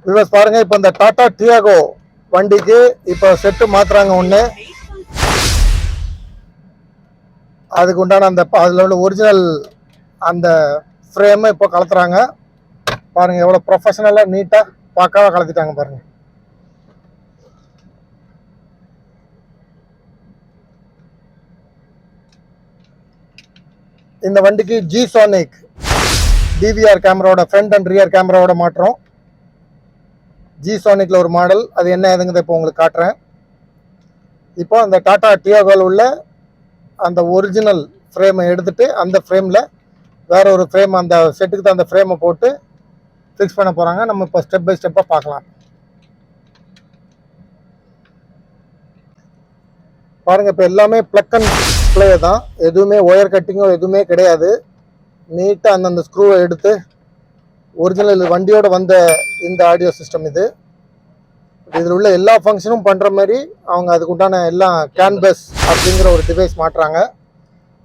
Viewers பாருங்க, இப்போ இந்த டாடா டியாகோ வண்டிக்கு இப்போ செட்டு மாத்துறாங்க ஒன்று. அதுக்கு உண்டான அந்த அதில் உள்ள ஒரிஜினல் அந்த ஃப்ரேமை இப்போ கலத்துறாங்க. பாருங்க எவ்வளோ ப்ரொஃபஷனலாக நீட்டாக பக்காவாக கலத்திட்டாங்க பாருங்க. இந்த வண்டிக்கு ஜி-சானிக் டிவிஆர் கேமராவோட ஃப்ரண்ட் அண்ட் ரியர் கேமராவோட மாற்றம். ஜி-சானிக்ல ஒரு மாடல், அது என்ன ஏதுங்கிறத இப்போ உங்களுக்கு காட்டுறேன். இப்போ அந்த டாடா டியாகோவில் உள்ள அந்த ஒரிஜினல் ஃப்ரேமை எடுத்துட்டு அந்த ஃப்ரேமில் வேற ஒரு ஃப்ரேம், அந்த செட்டுக்கு தான் அந்த ஃப்ரேமை போட்டு ஃபிக்ஸ் பண்ண போகிறாங்க. நம்ம இப்போ ஸ்டெப் பை ஸ்டெப்பாக பார்க்கலாம். பாருங்கள், இப்போ எல்லாமே ப்ளக் அண்ட் ப்ளே தான், எதுவுமே ஒயர் கட்டிங்கோ எதுவுமே கிடையாது. நீட்டாக அந்தந்த ஸ்க்ரூவை எடுத்து ஒரிஜினல் வண்டியோட வந்த இந்த ஆடியோ சிஸ்டம் இது. இதில் உள்ள எல்லா ஃபங்க்ஷனும் பண்ணுற மாதிரி அவங்க அதுக்கு உண்டான எல்லாம் கேன்பஸ் அப்படிங்கிற ஒரு டிவைஸ் மாட்டுறாங்க.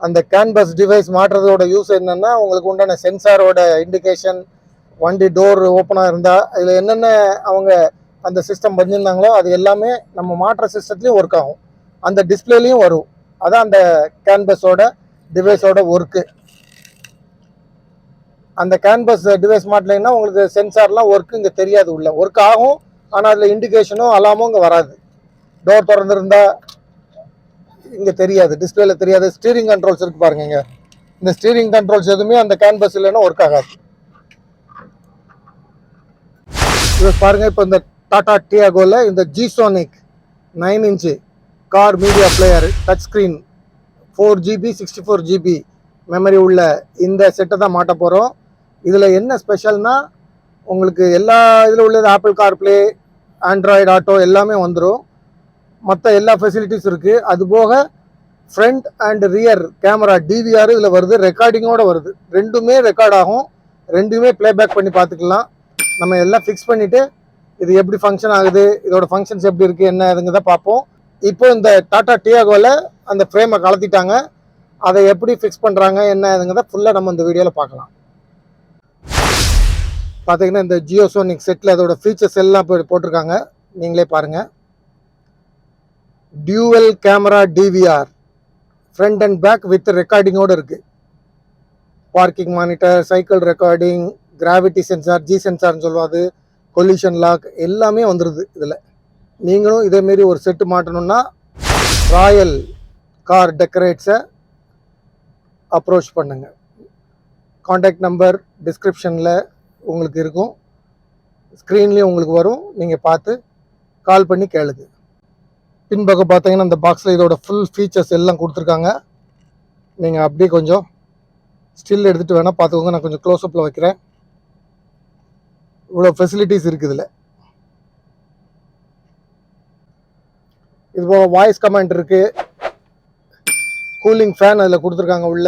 அந்த கேன்பஸ் டிவைஸ் மாட்டுறதோட யூஸ் என்னென்னா, உங்களுக்கு உண்டான சென்சாரோட இண்டிகேஷன், வண்டி டோர் ஓப்பனாக இருந்தால் இதில் என்னென்ன அவங்க அந்த சிஸ்டம் பண்ணியிருந்தாங்களோ அது எல்லாமே நம்ம மாட்டுற சிஸ்டத்துலேயும் ஒர்க் ஆகும், அந்த டிஸ்பிளேலையும் வரும். அதான் அந்த கேன்பஸோட டிவைஸோட ஒர்க்கு. அந்த கேன்பஸ் டிவைஸ் மாட்டலைன்னா உங்களுக்கு சென்சார்லாம் ஒர்க்கு இங்கே தெரியாது. உள்ள ஒர்க் ஆகும், ஆனால் அதில் இண்டிகேஷனும் அலாமும் இங்கே வராது. டோர் திறந்துருந்தா இங்கே தெரியாது, டிஸ்பிளேல தெரியாது. ஸ்டீரிங் கண்ட்ரோல்ஸ் இருக்கு பாருங்க, இங்கே இந்த ஸ்டீரிங் கண்ட்ரோல்ஸ் எதுவுமே அந்த கேன்பஸ் இல்லைன்னா ஒர்க் ஆகாது. இது பாருங்க, இப்போ இந்த டாடா டியாகோவில் இந்த G-Sonic 9 inch car media player, touch screen, 4GB 64GB memory உள்ள இந்த செட்டை தான் மாட்ட போகிறோம். இதில் என்ன ஸ்பெஷல்னா, உங்களுக்கு எல்லா இதில் உள்ளது ஆப்பிள் கார்ப்ளே, ஆண்ட்ராய்டு ஆட்டோ எல்லாமே வந்துடும். மற்ற எல்லா ஃபெசிலிட்டிஸ் இருக்குது. அதுபோக front and rear camera DVR இதில் வருது, ரெக்கார்டிங்கோடு வருது. ரெண்டுமே ரெக்கார்ட் ஆகும், ரெண்டுமே ப்ளேபேக் பண்ணி பார்த்துக்கலாம். நம்ம எல்லாம் ஃபிக்ஸ் பண்ணிவிட்டு இது எப்படி ஃபங்க்ஷன் ஆகுது, இதோட ஃபங்க்ஷன்ஸ் எப்படி இருக்குது, என்ன அதுங்கிறத பார்ப்போம். இப்போ இந்த டாடா டியாகோவில் அந்த ஃப்ரேமை கலத்திட்டாங்க, அதை எப்படி ஃபிக்ஸ் பண்ணுறாங்க என்ன அதுங்கிறத ஃபுல்லாக நம்ம இந்த வீடியோவில் பார்க்கலாம். பார்த்தீங்கன்னா இந்த ஜியோசோனிக் செட்டில் அதோட ஃபீச்சர்ஸ் எல்லாம் போட்டிருக்காங்க, நீங்களே பாருங்கள். Dual camera DVR, front and back with ரெக்கார்டிங்கோடு இருக்குது. Parking monitor, cycle recording, gravity sensor, G சென்சார்னு சொல்லுவாது, கொல்யூஷன் லாக் எல்லாமே வந்துடுது இதில். நீங்களும் இதேமாரி ஒரு செட்டு மாட்டணும்னா ராயல் கார் டெக்கரேட்ஸை அப்ரோச் பண்ணுங்கள். காண்டாக்ட் நம்பர் டிஸ்கிரிப்ஷனில் உங்களுக்கு இருக்கும், ஸ்க்ரீன்லேயும் உங்களுக்கு வரும், நீங்கள் பார்த்து கால் பண்ணி கேளுங்க. பின்பக்கம் பார்த்தீங்கன்னா இந்த பாக்ஸில் இதோட ஃபுல் ஃபீச்சர்ஸ் எல்லாம் கொடுத்துருக்காங்க. நீங்கள் அப்படியே கொஞ்சம் ஸ்டில் எடுத்துகிட்டு வேணால் பார்த்துக்கோங்க, நான் கொஞ்சம் க்ளோஸ்அப்பில் வைக்கிறேன். இவ்வளோ ஃபெசிலிட்டிஸ் இருக்குது இதில். இது போக வாய்ஸ் கமெண்ட் இருக்குது, கூலிங் ஃபேன் அதில் கொடுத்துருக்காங்க உள்ள.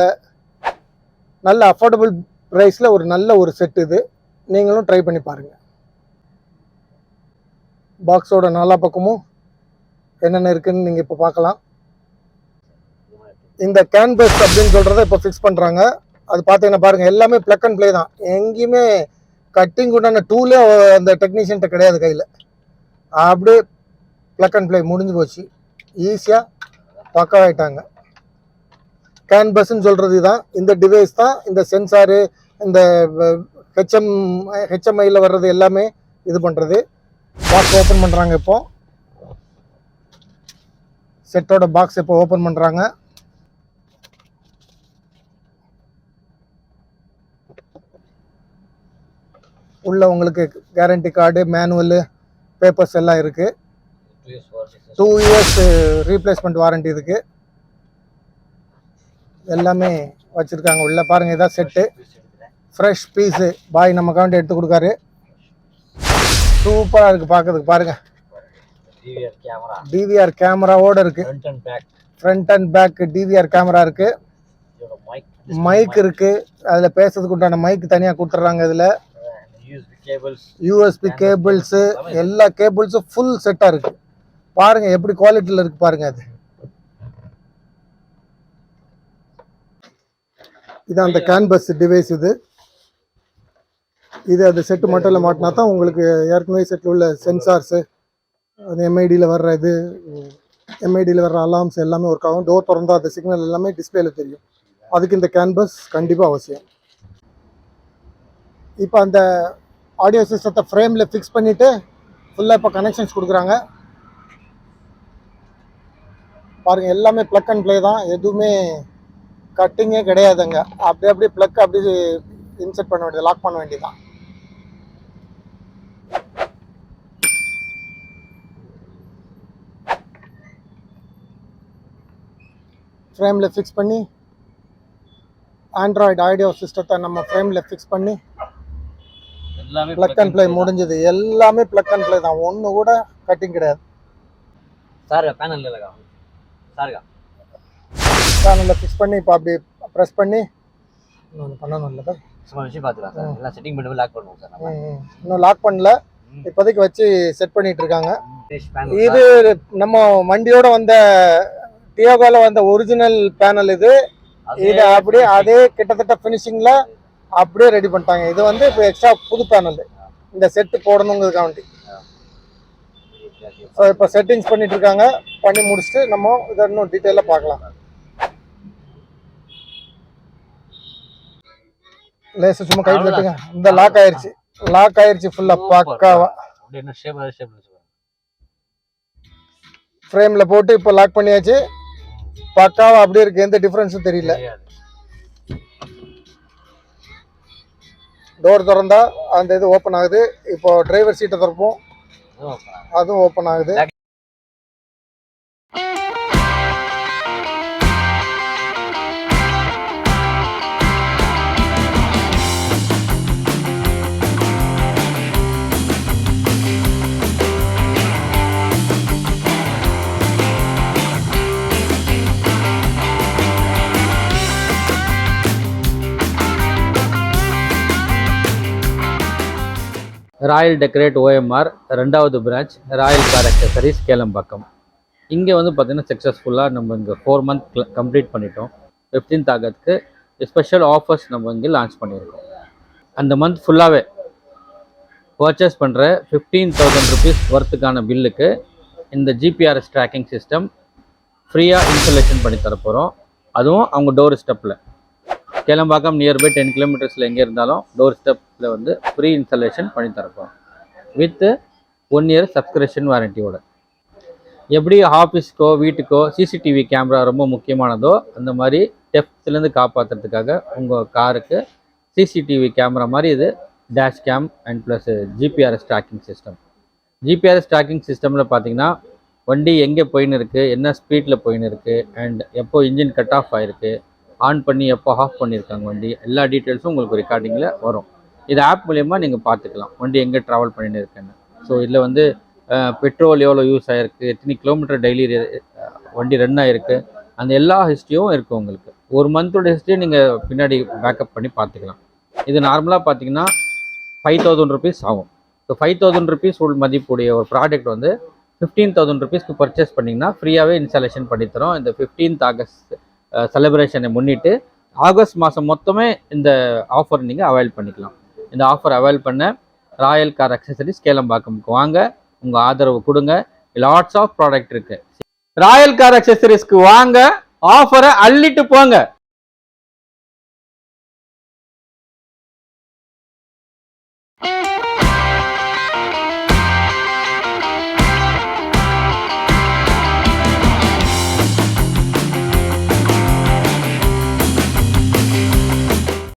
நல்ல அஃபோர்டபுள் ப்ரைஸில் ஒரு நல்ல ஒரு செட் இது, நீங்களும் ட்ரை பண்ணி பாருங்கள். பாக்ஸோட நாலா பக்கமும் என்னென்ன இருக்குதுன்னு நீங்கள் இப்போ பார்க்கலாம். இந்த கேன்பஸ் அப்படின்னு சொல்கிறத இப்போ ஃபிக்ஸ் பண்ணுறாங்க. அது பார்த்தீங்கன்னா பாருங்கள், எல்லாமே ப்ளக் அண்ட் ப்ளே தான், எங்கேயுமே கட்டிங் உண்டான டூலே அந்த டெக்னீஷியன்ட்ட கிடையாது கையில். அப்படியே ப்ளக் அண்ட் ப்ளே முடிஞ்சு போச்சு, ஈஸியாக பக்காவாயிட்டாங்க. கேன்பஸ்ன்னு சொல்கிறது தான், இந்த டிவைஸ் தான் இந்த சென்சாரு, இந்த ஹெச்எம்ஐயில் வர்றது எல்லாமே இது பண்ணுறது. பாக்ஸ் ஓப்பன் பண்ணுறாங்க, இப்போ செட்டோட பாக்ஸ் இப்போ ஓப்பன் பண்ணுறாங்க. உள்ள உங்களுக்கு கேரண்டி கார்டு, மேனுவலு, பேப்பர்ஸ் எல்லாம் இருக்குது. 2 இயர்ஸ் ரீப்ளேஸ்மெண்ட் வாரண்டி இருக்குது. எல்லாமே வச்சுருக்காங்க உள்ள. பாருங்கள், இதான் செட்டு, ஃப்ரெஷ் பீஸு பாய் நம்ம கவுண்ட் எடுத்து கொடுக்காரு. சூப்பராக இருக்குது பார்க்கறதுக்கு. பாருங்கள், டிவிஆர் கேமராவோடு இருக்குது, front and back DVR camera இருக்குது, மைக் இருக்குது, அதில் பேசுறதுக்கு உண்டான மைக் தனியாக கொடுத்துட்றாங்க. இதில் யூஎஸ்பி கேபிள்ஸு, எல்லா கேபிள்ஸும் ஃபுல் செட்டாக இருக்குது. பாருங்கள் எப்படி குவாலிட்டியில் இருக்குது பாருங்கள். அது இதான் அந்த கேன்பஸ் டிவைஸ். இது இது அந்த செட்டு மட்டும் மாட்டினா தான் உங்களுக்கு ஏற்கனவே செட்டில் உள்ள சென்சார்ஸு அது எம்ஐடியில் வர்ற இது எம்ஐடியில் வர்ற அலார்ம்ஸ் எல்லாமே ஒர்க் ஆகும். டோர் திறந்தால் அந்த சிக்னல் எல்லாமே டிஸ்பிளேல தெரியும். அதுக்கு இந்த கேன் பஸ் கண்டிப்பாக அவசியம். இப்போ அந்த ஆடியோ சிஸ்டத்தை ஃப்ரேமில் ஃபிக்ஸ் பண்ணிவிட்டு ஃபுல்லாக இப்போ கனெக்ஷன்ஸ் கொடுக்குறாங்க. பாருங்கள், எல்லாமே ப்ளக் அண்ட் ப்ளே தான், எதுவுமே கட்டிங்கே கிடையாதுங்க. அப்படியே ப்ளக் அப்படி இன்செர்ட் பண்ண வேண்டியது, லாக் பண்ண வேண்டியதுதான். ஃப்ரேமில் ஃபிக்ஸ் பண்ணி ஆண்ட்ராய்டு ஆடியோ சிஸ்டத்தை நம்ம ஃப்ரேமில் ஃபிக்ஸ் பண்ணி ப்ளக் அண்ட் ப்ளே முடிஞ்சது. எல்லாமே ப்ளக் அண்ட் ப்ளே தான், ஒன்று கூட கட்டிங் கிடையாது. பேனலில் ஃபிக்ஸ் பண்ணி இப்போ அப்படி ப்ரெஸ் பண்ணி இன்னொன்று பண்ணணும் இல்லை சார், இன்னும் லாக் பண்ணல, இப்போதைக்கு வச்சு செட் பண்ணிட்டு இருக்காங்க. இது நம்ம வண்டியோட வந்த டியாகோல வந்த ஒரிஜினல் பேனல் இது. இது அப்படியே அதே கிட்டத்தட்ட ஃபினிஷிங்ல அப்படியே ரெடி பண்ணிட்டாங்க. இது வந்து இப்போ எக்ஸ்ட்ரா புது பேனல் இந்த செட்டு போடணுங்கிறதுக்காண்டி. ஸோ இப்போ செட்டிங்ஸ் பண்ணிட்டு இருக்காங்க. பண்ணி முடிச்சுட்டு நம்ம இதை இன்னும் டீட்டெயிலாக பார்க்கலாம். லேசு சும்மா கை தட்டுங்க, இந்த லாக் ஆயிருச்சு ஃபுல்லா பக்காவா. ஃப்ரேம்ல போட்டு இப்போ லாக் பண்ணியாச்சு, பக்காவா அப்படியே இருக்கு, எந்த டிஃபரன்ஸும் தெரியல. டோர் திறந்தா அந்த இது ஓப்பன் ஆகுது. இப்போ டிரைவர் சீட்டை திறப்போம், அதுவும் ஓப்பன் ஆகுது. ராயல் டெக்கரேட் ஓஎம்ஆர் 2வது branch Royal car accessories Kelambakkam. இங்கே வந்து பார்த்திங்கன்னா சக்ஸஸ்ஃபுல்லாக நம்ம இங்கே 4 மந்த் கம்ப்ளீட் பண்ணிட்டோம். 15th ஆகத்துக்கு ஸ்பெஷல் ஆஃபர்ஸ் நம்ம இங்கே லான்ச் பண்ணியிருக்கோம். அந்த மந்த் ஃபுல்லாகவே பர்ச்சேஸ் பண்ணுற 15,000 rupees ஒர்த்துக்கான பில்லுக்கு இந்த ஜிபிஆர்எஸ் ட்ராக்கிங் சிஸ்டம் ஃப்ரீயாக இன்ஸ்டாலேஷன் பண்ணி தரப்போகிறோம். அதுவும் அவங்க டோர் ஸ்டெப்பில், கேளம்பாக்கம் நியர்பை 10 kilometers எங்கே இருந்தாலும் டோர் ஸ்டெப்பில் வந்து ஃப்ரீ இன்ஸ்டாலேஷன் பண்ணி தரப்போம் வித் 1 year சப்ஸ்கிரிப்ஷன் வாரண்டியோட. எப்படி ஆஃபீஸ்க்கோ வீட்டுக்கோ சிசிடிவி கேமரா ரொம்ப முக்கியமானதோ, அந்த மாதிரி டெஃப்ட்லேருந்து காப்பாற்றுறதுக்காக உங்கள் காருக்கு சிசிடிவி கேமரா மாதிரி இது dash game and plus GPRS tracking system. GPRS tracking சிஸ்டமில் பார்த்தீங்கன்னா வண்டி எங்கே போயின்னு இருக்குது, என்ன ஸ்பீடில் போயின்னு இருக்குது, அண்ட் எப்போ இன்ஜின் கட் ஆஃப் ஆகிருக்கு, ஆன் பண்ணி எப்போ ஆஃப் பண்ணியிருக்காங்க வண்டி, எல்லா டீட்டெயில்ஸும் உங்களுக்கு ரெக்கார்டிங்கில் வரும். இது ஆப் மூலயமா நீங்கள் பார்த்துக்கலாம் வண்டி எங்கே ட்ராவல் பண்ணின்னு இருக்குன்னு. ஸோ இதில் வந்து பெட்ரோல் எவ்வளோ யூஸ் ஆகிருக்கு, எத்தனை கிலோமீட்டர் டெய்லி வண்டி ரன் ஆகிருக்கு, அந்த எல்லா ஹிஸ்ட்ரியும் இருக்குது உங்களுக்கு. 1 மந்தோட ஹிஸ்ட்ரியை நீங்கள் பின்னாடி பேக்கப் பண்ணி பார்த்துக்கலாம். இது நார்மலாக பார்த்தீங்கன்னா 5,000 rupees ஆகும். ஸோ 5,000 rupees மதிப்புடைய ஒரு ப்ராடக்ட் வந்து 15,000 rupeesக்கு பர்ச்சேஸ் பண்ணிங்கன்னா ஃப்ரீயாகவே இன்ஸ்டாலேஷன் பண்ணித்தரோம். இந்த 15th ஆகஸ்ட் செலிப்ரேஷனை முன்னிட்டு ஆகஸ்ட் மாதம் மொத்தமே இந்த ஆஃபர் நீங்கள் அவைல் பண்ணிக்கலாம். இந்த ஆஃபர் அவைல் பண்ண ராயல் கார் அக்சசரிஸ் கேளம்பாக்கம்க்கு வாங்க, உங்கள் ஆதரவு கொடுங்க. லாட்ஸ் ஆஃப் ப்ராடக்ட் இருக்குது. ராயல் கார் அக்சசரிஸ்க்கு வாங்க, ஆஃபரை அள்ளிட்டு போங்க.